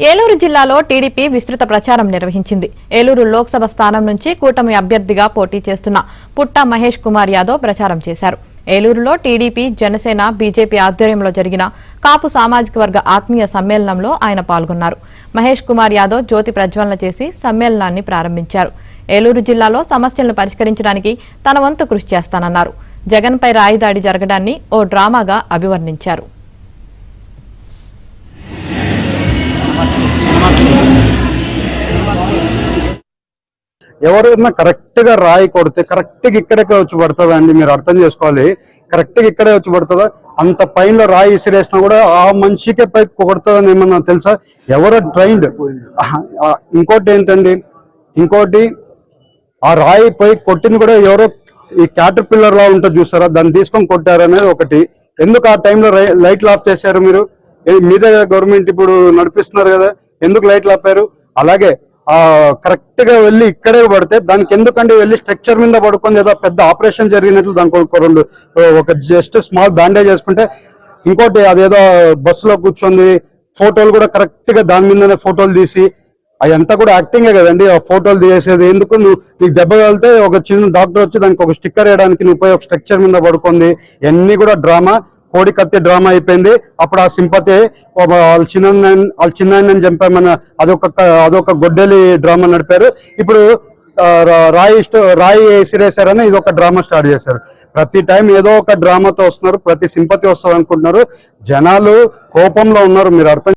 ఏలూరు జిల్లాలో టీడీపీ విస్తృత ప్రచారం నిర్వహించింది. ఏలూరు లోక్సభ స్థానం నుంచి కూటమి అభ్యర్థిగా పోటీ చేస్తున్న పుట్ట మహేష్ కుమార్ యాదవ్ ప్రచారం చేశారు. ఏలూరులో టీడీపీ, జనసేన, బీజేపీ ఆధ్వర్యంలో జరిగిన కాపు సామాజిక వర్గ ఆత్మీయ సమ్మేళనంలో ఆయన పాల్గొన్నారు. మహేష్ కుమార్ యాదవ్ జ్యోతి ప్రజ్వలన చేసి సమ్మేళనాన్ని ప్రారంభించారు. ఏలూరు జిల్లాలో సమస్యలను పరిష్కరించడానికి తన వంతు కృషి చేస్తానన్నారు. జగన్పై రాయిదాడి జరగడాన్ని ఓ డ్రామాగా అభివర్ణించారు. ఎవరైనా కరెక్ట్ గా రాయి కొడితే కరెక్ట్ గా ఇక్కడే వచ్చి పడుతుందా అండి? మీరు అర్థం చేసుకోవాలి. కరెక్ట్ గా ఇక్కడే వచ్చి పడుతుందా? అంత పైన రాయి ఇసిరేసినా కూడా ఆ మనిషికే పై కొడుతుందని ఏమన్నా తెలుసా? ఎవరో ట్రైన్డ్. ఇంకోటి ఏంటండి, ఆ రాయి పోయి కొట్టింది కూడా ఎవరో ఈ క్యాటర్ పిల్లర్ లా ఉంటుంది చూస్తారా, దాన్ని తీసుకొని కొట్టారు అనేది ఒకటి. ఎందుకు ఆ టైంలో లైట్లు ఆఫ్ చేశారు? మీరు మీద గవర్నమెంట్ ఇప్పుడు నడిపిస్తున్నారు కదా, ఎందుకు లైట్లు ఆపారు? అలాగే కరెక్ట్ గా వెళ్ళి ఇక్కడే పడితే దానికి ఎందుకంటే వెళ్ళి స్ట్రక్చర్ మీద పడుకొని ఏదో పెద్ద ఆపరేషన్ జరిగినట్లు దానికి ఒక జస్ట్ స్మాల్ బ్యాండేజ్ చేసుకుంటే, ఇంకోటి అదేదో బస్సులో కూర్చొని ఫోటోలు కూడా కరెక్ట్ గా దాని మీదనే ఫోటోలు తీసి, అదంతా కూడా యాక్టింగే కదండి. ఆ ఫోటోలు తీసేది ఎందుకు? నీకు దెబ్బ వెళ్తే ఒక చిన్న డాక్టర్ వచ్చి దానికి ఒక స్టిక్కర్ వేయడానికి నువ్వు పోయి ఒక స్ట్రక్చర్ మీద పడుకుంది. ఇవన్నీ కూడా డ్రామా, కోడి కత్తి డ్రామా అయిపోయింది. అప్పుడు ఆ సింపతి వాళ్ళ చిన్న చంపామని అదొక గొడ్డలి డ్రామా నడిపారు. ఇప్పుడు రాయి సిరేసారని ఇది ఒక డ్రామా స్టార్ట్ చేశారు. ప్రతి టైం ఏదో ఒక డ్రామాతో వస్తున్నారు, ప్రతి సింపతి వస్తుంది అనుకుంటున్నారు. జనాలు కోపంలో ఉన్నారు. మీరు అర్థం